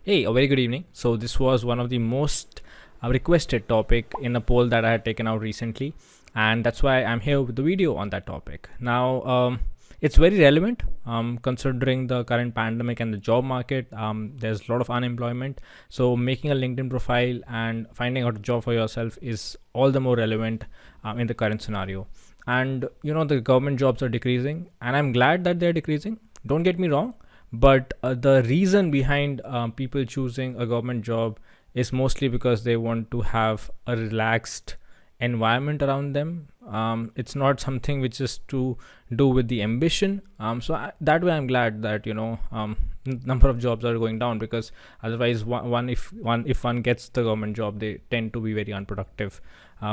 Hey, a very good evening. So this was one of the most requested topic in a poll that I had taken out recently, and that's why I'm here with the video on that topic. Now, it's very relevant considering the current pandemic and the job market. There's a lot of unemployment, so making a LinkedIn profile and finding out a job for yourself is all the more relevant in the current scenario. And the government jobs are decreasing, and I'm glad that they're decreasing. Don't get me wrong, but the reason behind people choosing a government job is mostly because they want to have a relaxed environment around them. It's not something which is to do with the ambition. That way I'm glad that number of jobs are going down, because otherwise if one gets the government job, they tend to be very unproductive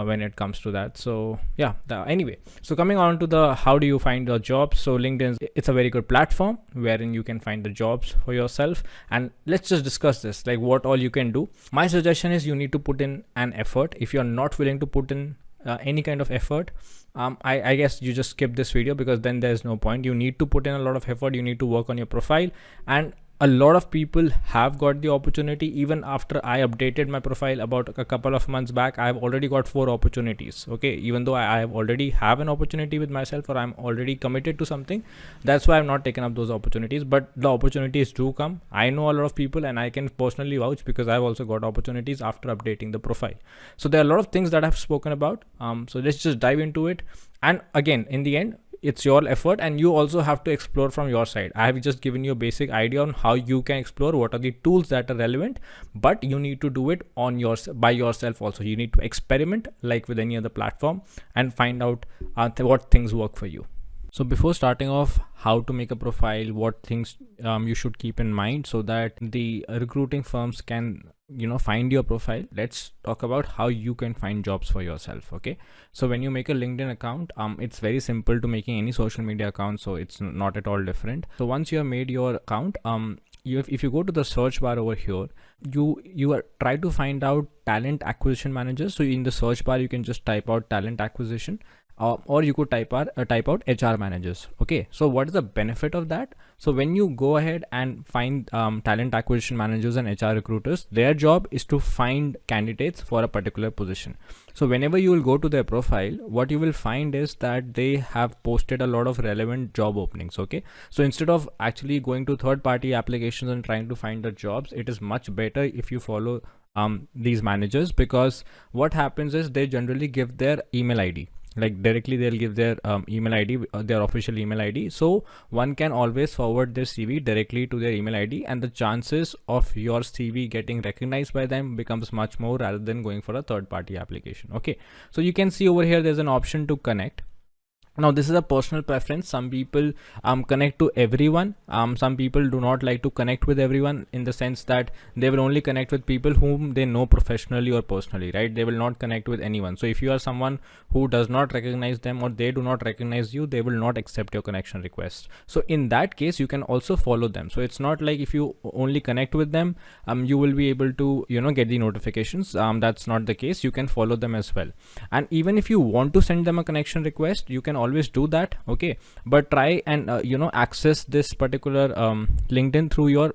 when it comes to that. So yeah, anyway, so coming on to the how do you find your job. So LinkedIn, it's a very good platform wherein you can find the jobs for yourself, and let's just discuss this, like what all you can do. My suggestion is you need to put in an effort. If you're not willing to put in any kind of effort, I guess you just skip this video, because then there's no point. You need to put in a lot of effort. You need to work on your profile, and a lot of people have got the opportunity. Even after I updated my profile about a couple of months back, I've already got 4 opportunities. Okay, even though I have already have an opportunity with myself, or I'm already committed to something, that's why I've not taken up those opportunities. But the opportunities do come. I know a lot of people, and I can personally vouch, because I've also got opportunities after updating the profile. So there are a lot of things that I've spoken about. So let's just dive into it. And again, in the end, it's your effort, and you also have to explore from your side. I have just given you a basic idea on how you can explore, what are the tools that are relevant, but you need to do it on by yourself also. You need to experiment like with any other platform and find out what things work for you. So before starting off, how to make a profile, what things you should keep in mind so that the recruiting firms can find your profile, let's talk about how you can find jobs for yourself. Okay, so when you make a LinkedIn account, it's very simple to making any social media account, so it's not at all different. So once you have made your account, if you go to the search bar over here, you try to find out talent acquisition managers. So in the search bar, you can just type out talent acquisition, or you could type out HR managers. Okay, so what is the benefit of that? So when you go ahead and find talent acquisition managers and HR recruiters, their job is to find candidates for a particular position. So whenever you will go to their profile, what you will find is that they have posted a lot of relevant job openings. Okay, so instead of actually going to third-party applications and trying to find the jobs, it is much better if you follow these managers, because what happens is they generally give their email ID. Like directly they'll give their email ID, their official email ID, so one can always forward their CV directly to their email ID, and the chances of your CV getting recognized by them becomes much more, rather than going for a third party application. Okay, so you can see over here there's an option to connect. Now this is a personal preference. Some people connect to everyone. Some people do not like to connect with everyone, in the sense that they will only connect with people whom they know professionally or personally, right? They will not connect with anyone. So if you are someone who does not recognize them, or they do not recognize you, they will not accept your connection request. So in that case, you can also follow them. So it's not like if you only connect with them, you will be able to get the notifications. That's not the case. You can follow them as well. And even if you want to send them a connection request, you can always do that. Okay, but try and access this particular LinkedIn through your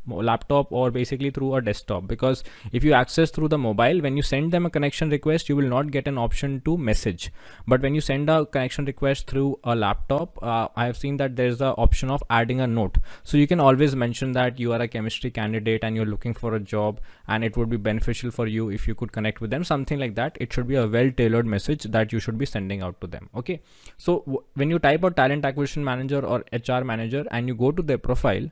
laptop, or basically through a desktop, because if you access through the mobile, when you send them a connection request, you will not get an option to message. But when you send a connection request through a laptop, I have seen that there's the option of adding a note. So you can always mention that you are a chemistry candidate and you're looking for a job, and it would be beneficial for you if you could connect with them, something like that. It should be a well-tailored message that you should be sending out to them. Okay, so when you type out talent acquisition manager or HR manager and you go to their profile,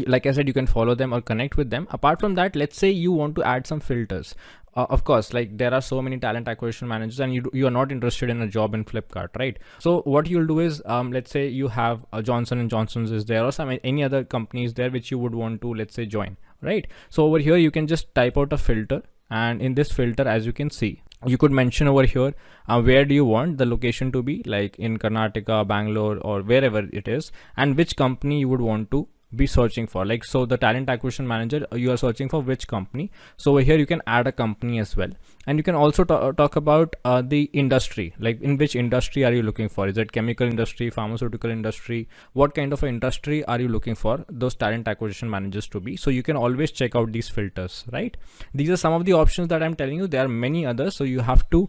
like I said, you can follow them or connect with them. Apart from that, let's say you want to add some filters. Of course, like there are so many talent acquisition managers, and you are not interested in a job in Flipkart, right? So what you'll do is, let's say you have Johnson & Johnson's is there, or any other companies there which you would want to, let's say, join, right? So over here you can just type out a filter, and in this filter, as you can see, you could mention over here where do you want the location to be, like in Karnataka, Bangalore, or wherever it is, and which company you would want to be searching for. Like, so the talent acquisition manager, you are searching for which company. So over here you can add a company as well, and you can also talk about the industry, like in which industry are you looking for. Is it chemical industry, pharmaceutical industry? What kind of an industry are you looking for those talent acquisition managers to be? So you can always check out these filters, right? These are some of the options that I'm telling you. There are many others, so you have to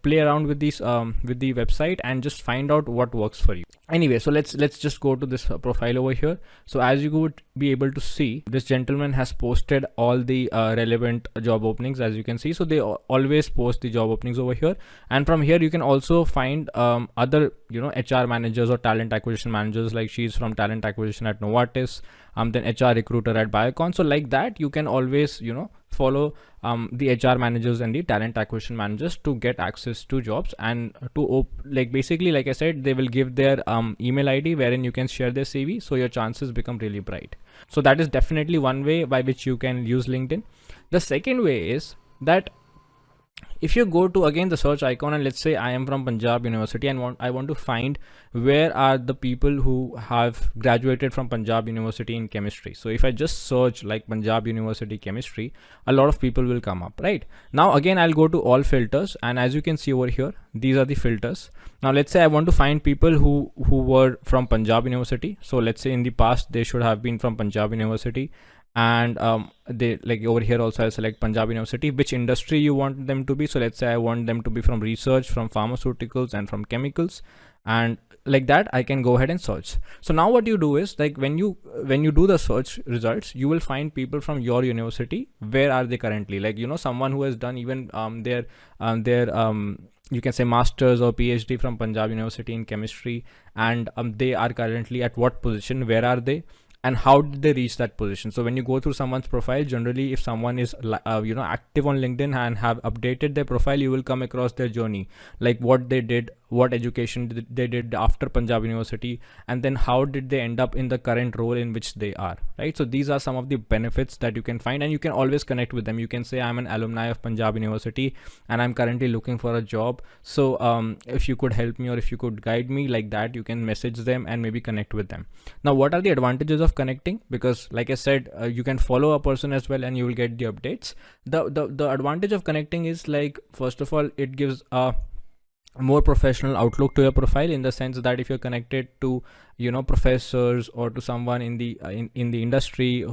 play around with these with the website and just find out what works for you. Anyway, so let's just go to this profile over here. So as you would be able to see, this gentleman has posted all the relevant job openings, as you can see. So they always post the job openings over here, and from here you can also find other HR managers or talent acquisition managers. Like, she's from talent acquisition at Novartis, then HR recruiter at Biocon. So like that, you can always follow the HR managers and the talent acquisition managers to get access to jobs, and to basically, like I said, they will give their email ID wherein you can share their CV, so your chances become really bright. So that is definitely one way by which you can use LinkedIn. The second way is that if you go to again the search icon, and let's say I am from Punjab University and I want to find where are the people who have graduated from Punjab University in chemistry. So if I just search like Punjab University chemistry, a lot of people will come up, right? Now again, I'll go to all filters, and as you can see over here, these are the filters. Now let's say I want to find people who were from Punjab University. So let's say in the past they should have been from Punjab University, and they, like over here also I'll select Punjab University, which industry you want them to be. So let's say I want them to be from research, from pharmaceuticals, and from chemicals, and like that I can go ahead and search. So now what you do is, like, when you do the search results, you will find people from your university. Where are they currently? Like, someone who has done even their you can say masters or PhD from Punjab University in chemistry, and they are currently at what position, where are they, and how did they reach that position. So when you go through someone's profile, generally if someone is active on LinkedIn and have updated their profile, you will come across their journey, like what they did, what education they did after Punjab University, and then how did they end up in the current role in which they are, right? So these are some of the benefits that you can find, and you can always connect with them. You can say, I'm an alumni of Punjab University and I'm currently looking for a job, so if you could help me, or if you could guide me, like that you can message them and maybe connect with them. Now what are the advantages of connecting? Because like I said, you can follow a person as well and you will get the updates. The advantage of connecting is, like, first of all, it gives a more professional outlook to your profile, in the sense that if you're connected to professors or to someone in the in the industry,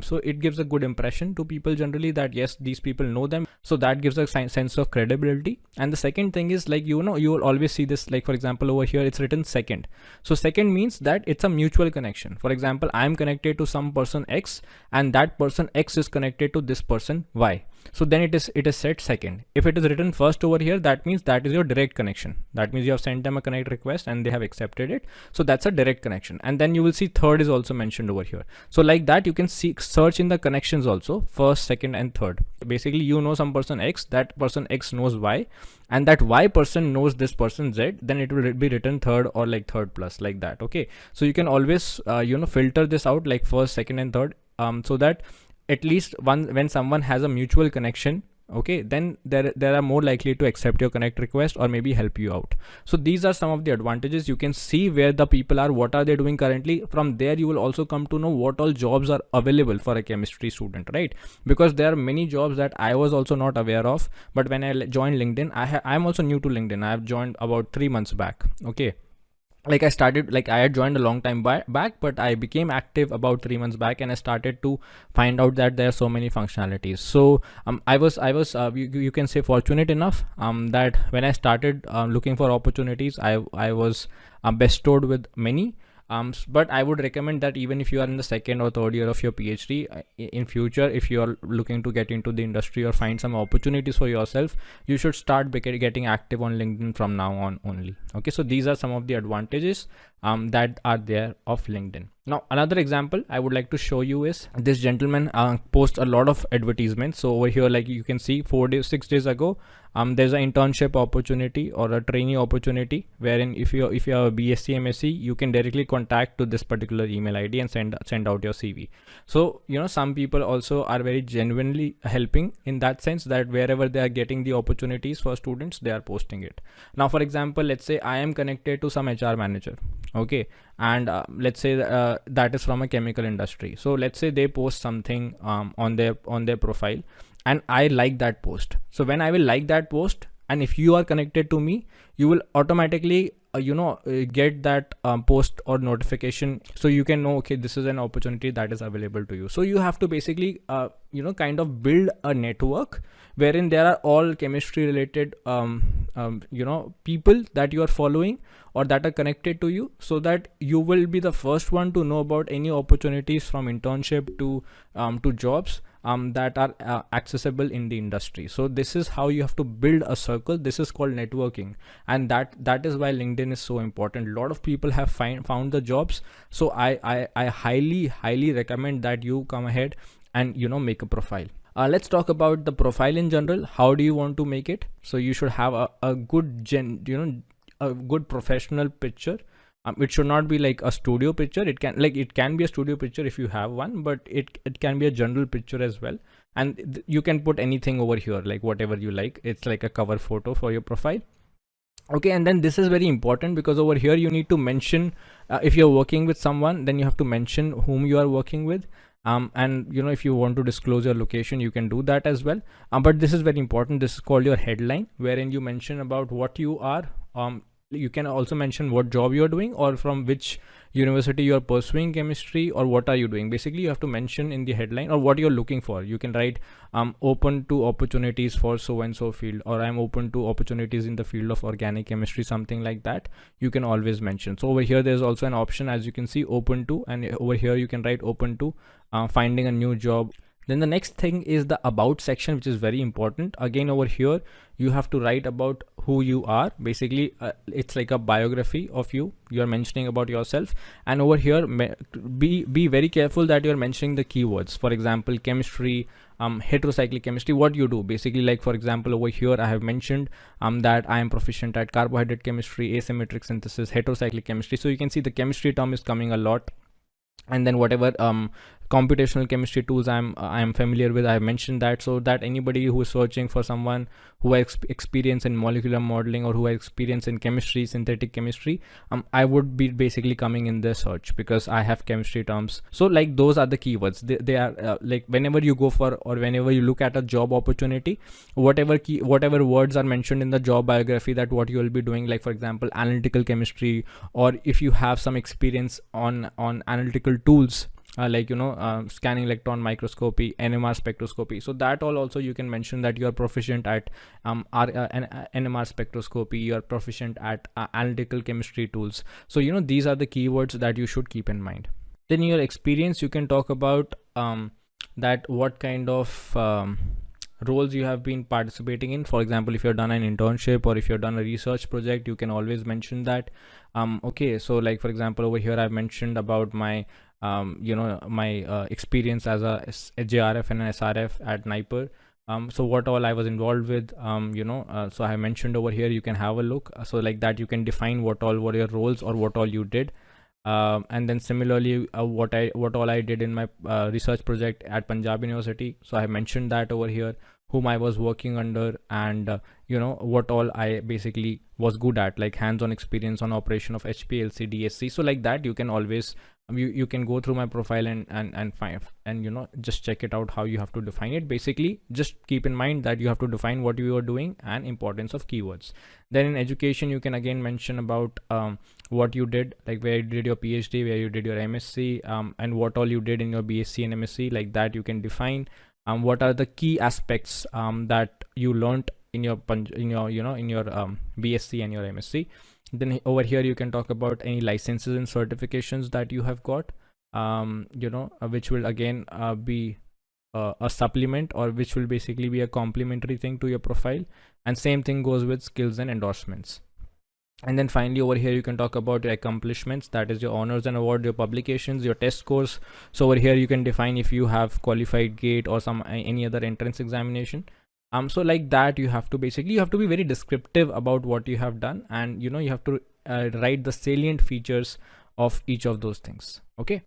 so it gives a good impression to people generally that yes, these people know them, so that gives a sense of credibility. And the second thing is, like, you will always see this, like for example over here it's written second. So second means that it's a mutual connection. For example, I am connected to some person X, and that person X is connected to this person Y. So then it is set second. If it is written first over here, that means that is your direct connection. That means you have sent them a connect request and they have accepted it. So that's a direct connection. And then you will see third is also mentioned over here. So like that, you can search in the connections also, first, second, and third. Basically, some person X, that person X knows Y, and that Y person knows this person Z, then it will be written third or like third plus, like that. Okay. So you can always, filter this out, like first, second, and third, so that at least when someone has a mutual connection, okay, then there are more likely to accept your connect request or maybe help you out. So these are some of the advantages. You can see where the people are, what are they doing currently. From there you will also come to know what all jobs are available for a chemistry student, right? Because there are many jobs that I was also not aware of, but when I joined LinkedIn, I'm also new to LinkedIn. I have joined about 3 months back. Okay, like I had joined a long time back, but I became active about 3 months back, and I started to find out that there are so many functionalities. So I was you can say fortunate enough that when I started looking for opportunities, I was bestowed with many. But I would recommend that even if you are in the second or third year of your PhD, in future, if you are looking to get into the industry or find some opportunities for yourself, you should start getting active on LinkedIn from now on only. Okay, so these are some of the advantages that are there of LinkedIn. Now another example I would like to show you is this gentleman posts a lot of advertisements. So over here, like you can see 6 days ago, there's an internship opportunity or a trainee opportunity, wherein if you have a BSc MSc, you can directly contact to this particular email ID and send out your CV. So some people also are very genuinely helping in that sense, that wherever they are getting the opportunities for students, they are posting it. Now for example, let's say I am connected to some HR manager, okay, and let's say that is from a chemical industry. So let's say they post something on their profile, and I like that post. So when I will like that post, and if you are connected to me, you will automatically get that post or notification, so you can know, okay, this is an opportunity that is available to you. So you have to basically kind of build a network wherein there are all chemistry related people that you are following or that are connected to you, so that you will be the first one to know about any opportunities from internship to jobs that are accessible in the industry. So this is how you have to build a circle. This is called networking, and that is why LinkedIn is so important. A lot of people have found the jobs, so I highly recommend that you come ahead and make a profile. Let's talk about the profile in general. How do you want to make it? So you should have a good a good professional picture. It should not be like a studio picture. It can be a studio picture if you have one, but it can be a general picture as well. And you can put anything over here, like whatever you like. It's like a cover photo for your profile. Okay, and then this is very important, because over here you need to mention if you're working with someone, then you have to mention whom you are working with. And if you want to disclose your location, you can do that as well. But this is very important. This is called your headline, wherein you mention about what you are. You can also mention what job you are doing, or from which university you are pursuing chemistry, or what are you doing. Basically you have to mention in the headline, or what you're looking for. You can write open to opportunities for so and so field, or I'm open to opportunities in the field of organic chemistry, something like that. You can always mention. So over here there's also an option, as you can see, open to, and over here you can write open to finding a new job. Then the next thing is the about section, which is very important. Again, over here you have to write about who you are. Basically it's like a biography of you. You're mentioning about yourself, and over here be very careful that you're mentioning the keywords. For example, chemistry, heterocyclic chemistry, what you do. Basically, like for example, over here I have mentioned that I am proficient at carbohydrate chemistry, asymmetric synthesis, heterocyclic chemistry. So you can see the chemistry term is coming a lot. And then whatever computational chemistry tools I am familiar with, I have mentioned that, so that anybody who is searching for someone who has experience in molecular modeling, or who has experience in chemistry, synthetic chemistry, I would be basically coming in their search, because I have chemistry terms. So like those are the keywords. They are like whenever you go for, or whenever you look at a job opportunity, whatever words are mentioned in the job biography, that what you will be doing. Like for example, analytical chemistry, or if you have some experience on analytical tools, like scanning electron microscopy, NMR spectroscopy. So that all also you can mention that you are proficient at NMR spectroscopy, you are proficient at analytical chemistry tools. So these are the keywords that you should keep in mind. Then your experience, you can talk about that what kind of roles you have been participating in. For example, if you've done an internship, or if you've done a research project, you can always mention that. Okay, so like for example, over here I've mentioned about my my experience as a JRF and an SRF at NIPER. So what all I was involved with, so I have mentioned over here. You can have a look. So like that you can define what all were your roles, or what all you did. And then similarly what all I did in my research project at Punjab University. So I have mentioned that over here, whom I was working under, and what all I basically was good at, like hands-on experience on operation of HPLC, DSC. So like that you can always you can go through my profile and find, and just check it out how you have to define it. Basically just keep in mind that you have to define what you are doing and importance of keywords. Then in education, you can again mention about what you did, like where you did your PhD, where you did your MSc, and what all you did in your BSc and MSc. Like that you can define what are the key aspects that you learned in your BSc and your MSc. Then over here you can talk about any licenses and certifications that you have got, which will again be a supplement, or which will basically be a complementary thing to your profile. And same thing goes with skills and endorsements. And then finally over here you can talk about your accomplishments, that is your honors and awards, your publications, your test scores. So over here you can define if you have qualified GATE or any other entrance examination. So like that, you have to be very descriptive about what you have done, and you have to write the salient features of each of those things. Okay.